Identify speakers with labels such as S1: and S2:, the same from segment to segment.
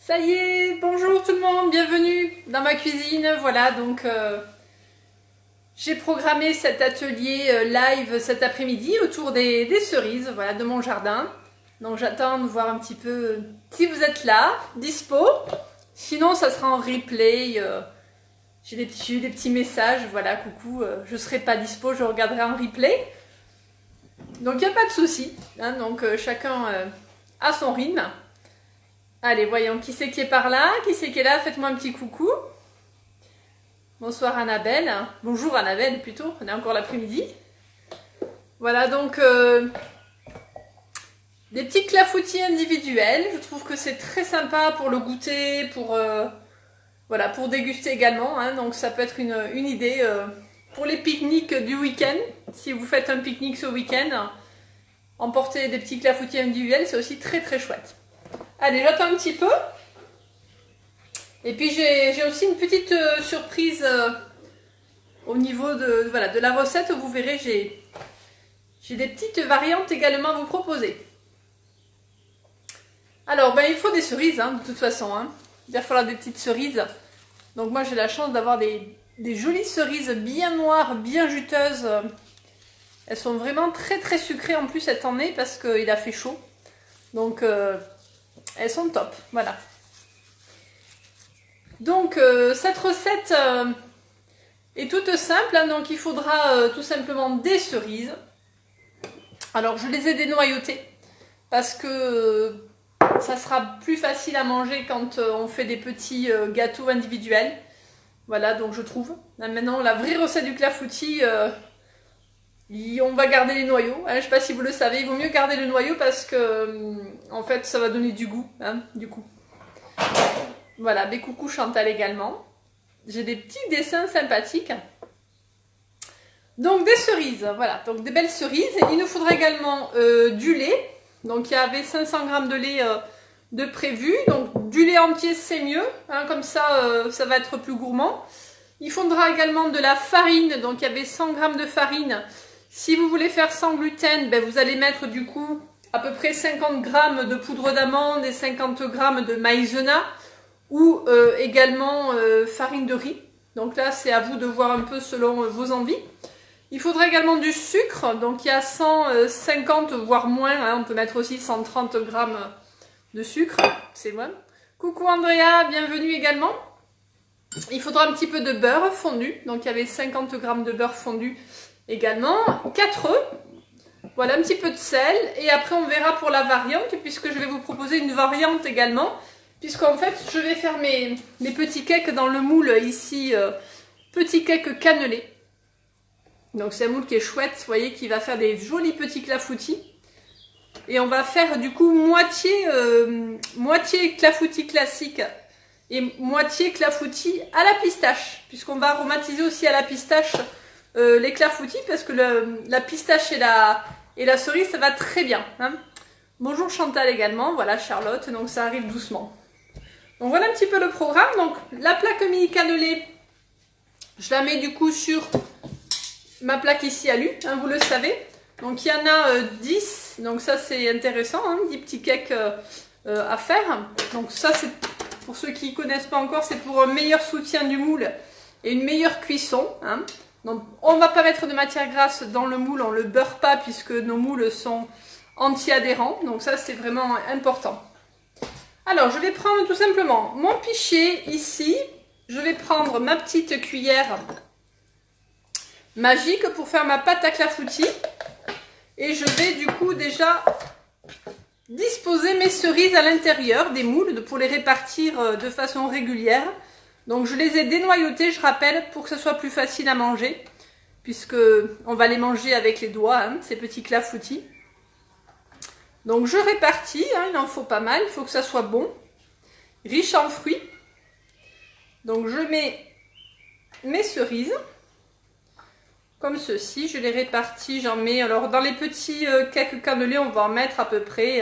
S1: Ça y est, bonjour tout le monde, bienvenue dans ma cuisine. Voilà, donc j'ai programmé cet atelier live cet après-midi autour des cerises, voilà, de mon jardin. Donc j'attends de voir un petit peu si vous êtes là, dispo. Sinon, ça sera en replay. J'ai eu des petits messages, voilà, coucou, je ne serai pas dispo, je regarderai en replay. Donc il n'y a pas de souci, hein, donc chacun a son rythme. Allez, voyons, qui c'est qui est par là? Qui c'est qui est là? Faites-moi un petit coucou. Bonsoir Annabelle. Bonjour Annabelle plutôt, on est encore l'après-midi. Voilà, donc des petits clafoutis individuels. Je trouve que c'est très sympa pour le goûter, voilà, pour déguster également. Hein. Donc ça peut être une idée pour les pique-niques du week-end. Si vous faites un pique-nique ce week-end, emporter des petits clafoutis individuels, c'est aussi très très chouette. Allez, j'attends un petit peu. Et puis j'ai aussi une petite surprise au niveau de la recette. Vous verrez, j'ai des petites variantes également à vous proposer. Alors, ben, il faut des cerises, hein, de toute façon. Hein. Il va falloir des petites cerises. Donc moi, j'ai la chance d'avoir des jolies cerises bien noires, bien juteuses. Elles sont vraiment très très sucrées en plus cette année parce qu'il a fait chaud. Donc... elles sont top, voilà. Donc cette recette est toute simple, hein, donc il faudra tout simplement des cerises. Alors je les ai dénoyautées parce que ça sera plus facile à manger quand on fait des petits gâteaux individuels. Voilà, donc je trouve. Là, maintenant, la vraie recette du clafoutis, on va garder les noyaux. Hein, je ne sais pas si vous le savez, il vaut mieux garder le noyau parce que en fait ça va donner du goût, hein, du coup. Voilà, des coucou Chantal également. J'ai des petits dessins sympathiques. Donc des cerises, voilà, donc des belles cerises. Et il nous faudra également du lait. Donc il y avait 500 g de lait de prévu. Donc du lait entier c'est mieux, hein, comme ça ça va être plus gourmand. Il faudra également de la farine. Donc il y avait 100 g de farine. Si vous voulez faire sans gluten, ben vous allez mettre du coup à peu près 50 g de poudre d'amande et 50 g de maïzena ou également farine de riz. Donc là, c'est à vous de voir un peu selon vos envies. Il faudra également du sucre, donc il y a 150 voire moins, hein, on peut mettre aussi 130 g de sucre, c'est bon. Coucou Andrea, bienvenue également. Il faudra un petit peu de beurre fondu, donc il y avait 50 g de beurre fondu également, 4 œufs, voilà, un petit peu de sel, et après on verra pour la variante, puisque je vais vous proposer une variante également, puisqu'en fait je vais faire mes petits cakes dans le moule ici, petit cake cannelé. Donc c'est un moule qui est chouette, vous voyez, qui va faire des jolis petits clafoutis, et on va faire du coup moitié clafoutis classique et moitié clafoutis à la pistache, puisqu'on va aromatiser aussi à la pistache les clafoutis parce que la pistache et la cerise ça va très bien. Hein. Bonjour Chantal également, voilà Charlotte, donc ça arrive doucement. Donc voilà un petit peu le programme. Donc la plaque mini cannelée, je la mets du coup sur ma plaque ici à alu, hein, vous le savez. Donc il y en a 10, donc ça c'est intéressant, hein, 10 petits cakes à faire. Donc ça c'est pour ceux qui ne connaissent pas encore, c'est pour un meilleur soutien du moule et une meilleure cuisson. Hein. Donc, on ne va pas mettre de matière grasse dans le moule, on ne le beurre pas puisque nos moules sont anti-adhérents. Donc ça, c'est vraiment important. Alors, je vais prendre tout simplement mon pichet ici. Je vais prendre ma petite cuillère magique pour faire ma pâte à clafoutis. Et je vais du coup déjà disposer mes cerises à l'intérieur des moules pour les répartir de façon régulière. Donc je les ai dénoyautées, je rappelle, pour que ce soit plus facile à manger, puisque on va les manger avec les doigts, hein, ces petits clafoutis. Donc je répartis, hein, il en faut pas mal, il faut que ça soit bon, riche en fruits. Donc je mets mes cerises, comme ceci, je les répartis, j'en mets, alors dans les petits cakes cannelés, on va en mettre à peu près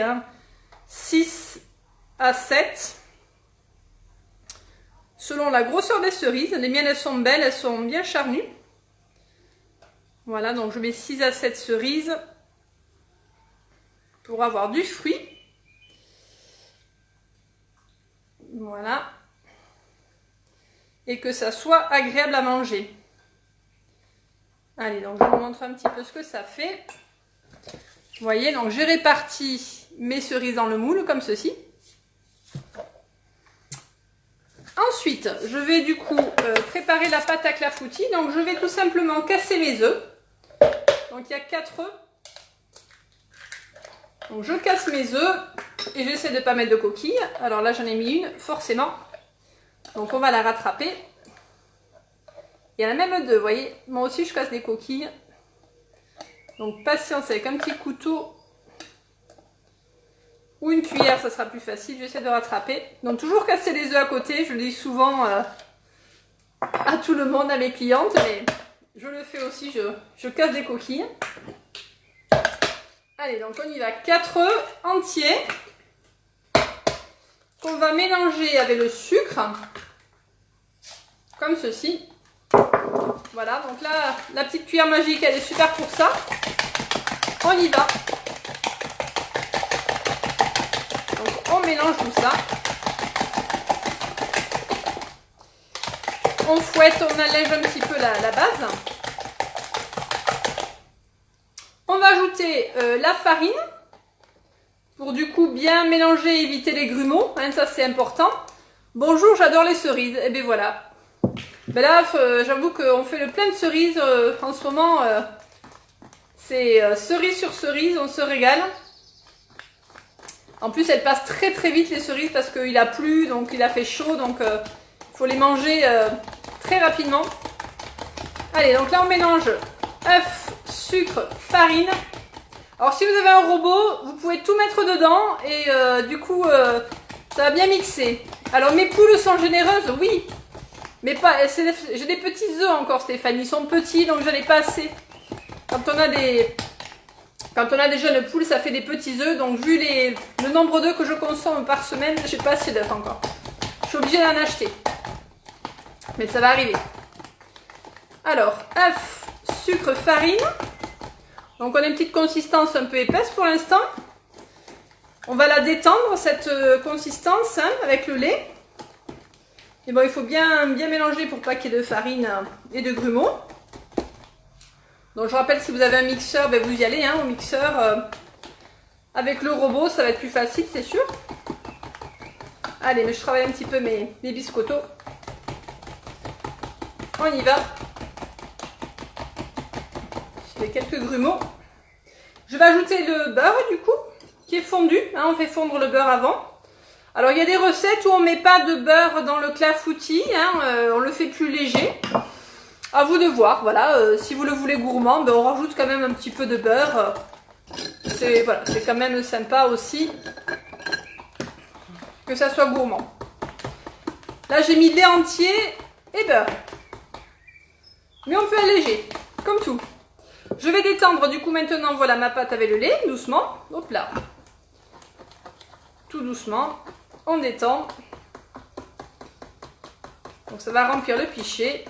S1: 6 à 7. Selon la grosseur des cerises, les miennes elles sont belles, elles sont bien charnues. Voilà, donc je mets 6 à 7 cerises pour avoir du fruit. Voilà. Et que ça soit agréable à manger. Allez, donc je vous montre un petit peu ce que ça fait. Vous voyez, donc j'ai réparti mes cerises dans le moule, comme ceci. Ensuite, je vais du coup préparer la pâte à clafoutis. Donc je vais tout simplement casser mes œufs. Donc il y a 4 œufs. Donc je casse mes œufs et j'essaie de ne pas mettre de coquilles. Alors là j'en ai mis une, forcément. Donc on va la rattraper. Il y en a même 2, vous voyez. Moi aussi je casse des coquilles. Donc patience avec un petit couteau ou une cuillère, ça sera plus facile. J'essaie de rattraper. Donc toujours casser les œufs à côté. Je le dis souvent à tout le monde, à mes clientes. Mais je le fais aussi, je casse des coquilles. Allez, donc on y va. 4 œufs entiers qu'on va mélanger avec le sucre. Comme ceci. Voilà, donc là, la petite cuillère magique, elle est super pour ça. On y va. Donc on mélange tout ça. On fouette, on allège un petit peu la base. On va ajouter la farine pour du coup bien mélanger et éviter les grumeaux. Hein, ça c'est important. Bonjour, j'adore les cerises. Et bien voilà. Ben là, j'avoue qu'on fait le plein de cerises en ce moment. C'est cerise sur cerise, on se régale. En plus, elles passent très très vite les cerises parce qu'il a plu, donc il a fait chaud, donc il faut les manger très rapidement. Allez, donc là on mélange œuf, sucre, farine. Alors si vous avez un robot, vous pouvez tout mettre dedans et du coup ça va bien mixer. Alors mes poules sont généreuses, oui. Mais pas, j'ai des petits œufs encore Stéphanie, ils sont petits donc j'en ai pas assez. Quand on a des jeunes poules, ça fait des petits œufs, donc vu le nombre d'œufs que je consomme par semaine, j'ai pas assez d'œufs encore. Je suis obligée d'en acheter. Mais ça va arriver. Alors, œuf, sucre, farine. Donc on a une petite consistance un peu épaisse pour l'instant. On va la détendre, cette consistance, hein, avec le lait. Et bon, il faut bien mélanger pour pas qu'il y ait de farine et de grumeaux. Donc je rappelle, si vous avez un mixeur, ben vous y allez, hein, au mixeur. Avec le robot, ça va être plus facile, c'est sûr. Allez, mais je travaille un petit peu mes biscottos. On y va. Je fais quelques grumeaux. Je vais ajouter le beurre, du coup, qui est fondu. Hein, on fait fondre le beurre avant. Alors, il y a des recettes où on ne met pas de beurre dans le clafoutis. Hein, on le fait plus léger. À vous de voir, voilà. Si vous le voulez gourmand, ben, on rajoute quand même un petit peu de beurre. C'est voilà, quand même sympa aussi que ça soit gourmand. Là, j'ai mis lait entier et beurre. Mais on peut alléger, comme tout. Je vais détendre du coup maintenant, voilà ma pâte avec le lait, doucement. Hop là. Tout doucement. On détend. Donc ça va remplir le pichet.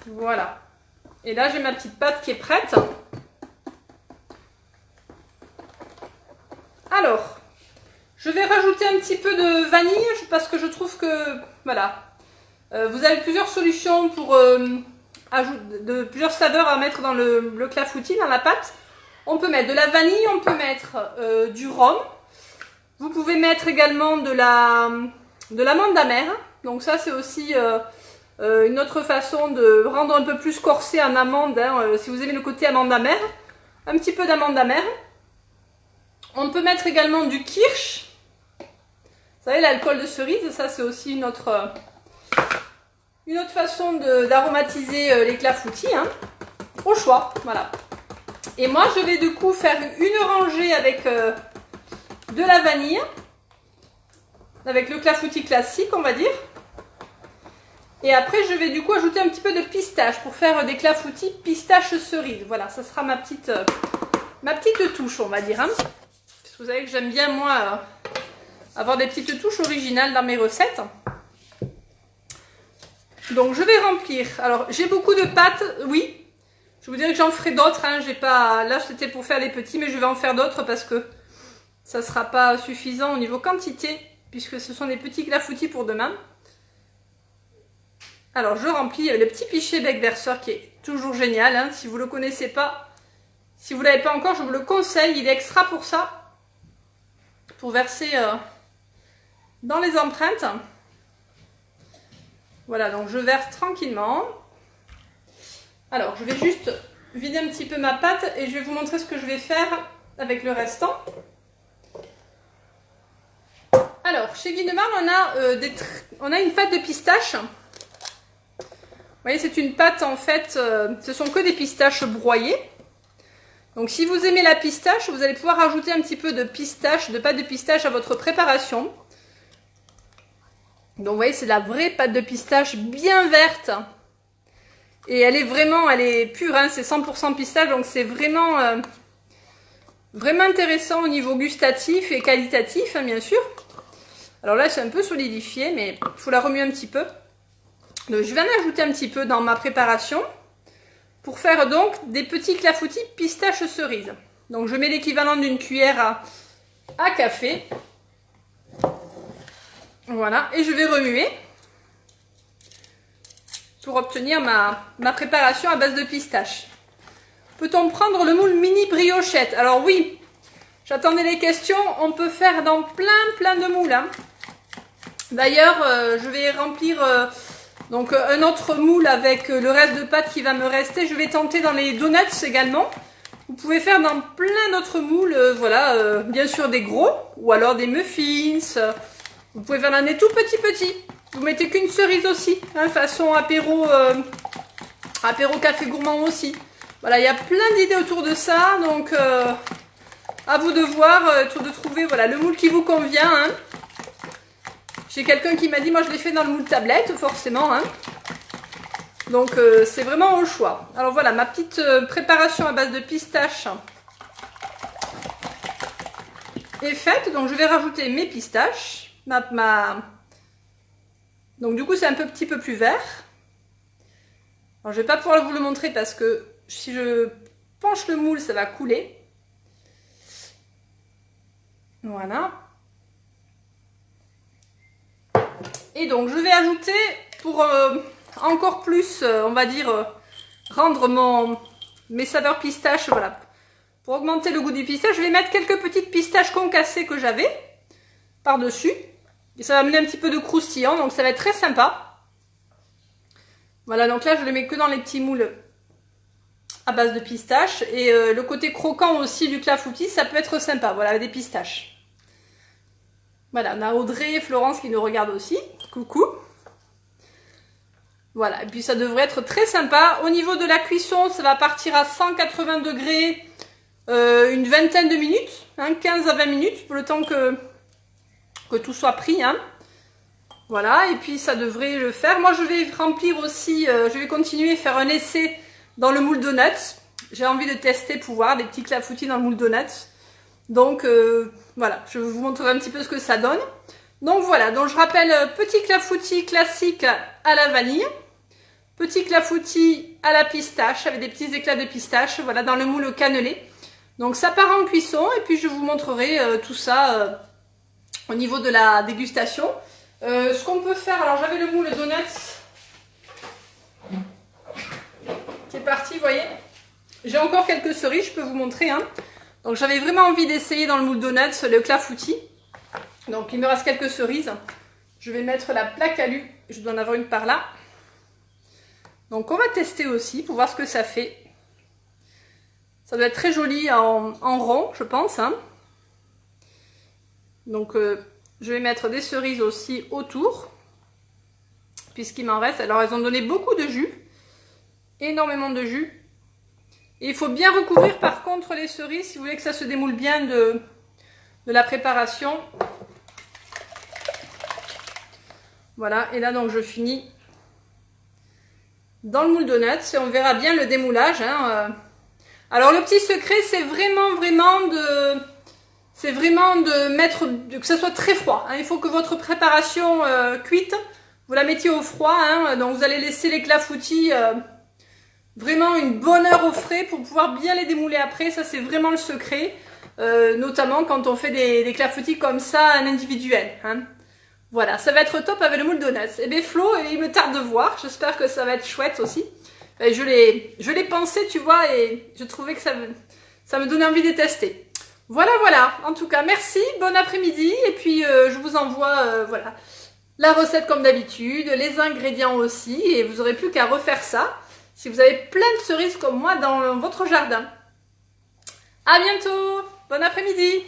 S1: Voilà. Et là j'ai ma petite pâte qui est prête. Alors, je vais rajouter un petit peu de vanille parce que je trouve que, voilà, vous avez plusieurs solutions pour plusieurs saveurs à mettre dans le clafoutis, dans la pâte. On peut mettre de la vanille, on peut mettre du rhum. Vous pouvez mettre également de l'amande amère. Donc ça c'est aussi une autre façon de rendre un peu plus corsé en amande, hein, si vous aimez le côté amande amère. Un petit peu d'amande amère. On peut mettre également du kirsch. Vous savez, l'alcool de cerise, ça c'est aussi une autre façon d'aromatiser les clafoutis, hein, au choix, voilà. Et moi, je vais du coup faire une rangée avec de la vanille, avec le clafoutis classique, on va dire. Et après, je vais du coup ajouter un petit peu de pistache pour faire des clafoutis pistache cerise. Voilà, ça sera ma petite touche, on va dire. Hein. Parce que vous savez que j'aime bien, moi, avoir des petites touches originales dans mes recettes. Donc je vais remplir. Alors j'ai beaucoup de pâtes, oui. Je vous dirais que j'en ferai d'autres. Hein. J'ai pas. Là c'était pour faire les petits, mais je vais en faire d'autres parce que ça sera pas suffisant au niveau quantité, puisque ce sont des petits clafoutis pour demain. Alors je remplis le petit pichet bec verseur qui est toujours génial, hein. Si vous ne le connaissez pas, si vous ne l'avez pas encore, je vous le conseille, il est extra pour ça, pour verser dans les empreintes. Voilà, donc je verse tranquillement. Alors je vais juste vider un petit peu ma pâte et je vais vous montrer ce que je vais faire avec le restant. Alors chez Guinemarle on a une pâte de pistache. Vous voyez, c'est une pâte en fait, ce sont que des pistaches broyées. Donc si vous aimez la pistache, vous allez pouvoir ajouter un petit peu de pistache, de pâte de pistache à votre préparation. Donc vous voyez, c'est la vraie pâte de pistache bien verte. Et elle est pure, hein, c'est 100% pistache, donc c'est vraiment intéressant au niveau gustatif et qualitatif, hein, bien sûr. Alors là, c'est un peu solidifié, mais il faut la remuer un petit peu. Donc je vais en ajouter un petit peu dans ma préparation pour faire donc des petits clafoutis pistache cerise. Donc je mets l'équivalent d'une cuillère à café. Voilà, et je vais remuer pour obtenir ma préparation à base de pistache. Peut-on prendre le moule mini briochette? Alors oui, j'attendais les questions, on peut faire dans plein de moules, hein. D'ailleurs, je vais remplir donc un autre moule avec le reste de pâte qui va me rester. Je vais tenter dans les donuts également. Vous pouvez faire dans plein d'autres moules, voilà, bien sûr des gros, ou alors des muffins. Vous pouvez faire dans des tout petits. Vous mettez qu'une cerise aussi, hein, façon apéro café gourmand aussi. Voilà, il y a plein d'idées autour de ça, donc à vous de voir, de trouver voilà, le moule qui vous convient. Hein. J'ai quelqu'un qui m'a dit, moi je l'ai fait dans le moule tablette, forcément. Hein. Donc c'est vraiment au choix. Alors voilà, ma petite préparation à base de pistache est faite. Donc je vais rajouter mes pistaches. Donc du coup c'est un petit peu plus vert. Alors je vais pas pouvoir vous le montrer parce que si je penche le moule ça va couler. Voilà. Et donc je vais ajouter pour encore plus on va dire rendre mes saveurs pistaches, voilà. Pour augmenter le goût du pistache, je vais mettre quelques petites pistaches concassées que j'avais par-dessus. Et ça va amener un petit peu de croustillant, donc ça va être très sympa. Voilà, donc là je le mets que dans les petits moules à base de pistache. Et le côté croquant aussi du clafoutis, ça peut être sympa, voilà, avec des pistaches. Voilà, on a Audrey et Florence qui nous regardent aussi. Coucou. Voilà, et puis ça devrait être très sympa. Au niveau de la cuisson, ça va partir à 180 degrés une vingtaine de minutes, hein, 15 à 20 minutes, pour le temps que tout soit pris, hein. Voilà, et puis ça devrait le faire. Moi je vais remplir aussi, je vais continuer à faire un essai dans le moule donuts. J'ai envie de tester pour voir des petits clafoutis dans le moule donuts. Donc voilà, je vous montrerai un petit peu ce que ça donne. Donc voilà, donc je rappelle, petit clafoutis classique à la vanille, petit clafoutis à la pistache avec des petits éclats de pistache, voilà, dans le moule cannelé. Donc ça part en cuisson et puis je vous montrerai tout ça au niveau de la dégustation. Ce qu'on peut faire, alors j'avais le moule donuts qui est parti, vous voyez. J'ai encore quelques cerises, je peux vous montrer. Hein. Donc j'avais vraiment envie d'essayer dans le moule donuts le clafoutis. Donc il me reste quelques cerises. Je vais mettre la plaque alu, je dois en avoir une par là. Donc on va tester aussi pour voir ce que ça fait. Ça doit être très joli en rond, je pense. Hein. Donc je vais mettre des cerises aussi autour, puisqu'il m'en reste. Alors elles ont donné beaucoup de jus, énormément de jus. Et il faut bien recouvrir par contre les cerises si vous voulez que ça se démoule bien de la préparation. Voilà, et là donc je finis dans le moule donuts et on verra bien le démoulage. Hein. Alors le petit secret, c'est vraiment de mettre, que ça soit très froid. Hein. Il faut que votre préparation cuite, vous la mettiez au froid. Hein. Donc vous allez laisser les clafoutis vraiment une bonne heure au frais pour pouvoir bien les démouler après. Ça c'est vraiment le secret. notamment quand on fait des clafoutis comme ça en individuel. Hein. Voilà, ça va être top avec le moule donuts. Et bien Flo, il me tarde de voir, j'espère que ça va être chouette aussi. Et je l'ai pensé, tu vois, et je trouvais que ça me donnait envie de tester. Voilà, voilà, en tout cas, merci, bon après-midi, et puis je vous envoie, voilà, la recette comme d'habitude, les ingrédients aussi, et vous n'aurez plus qu'à refaire ça, si vous avez plein de cerises comme moi dans votre jardin. À bientôt, bon après-midi.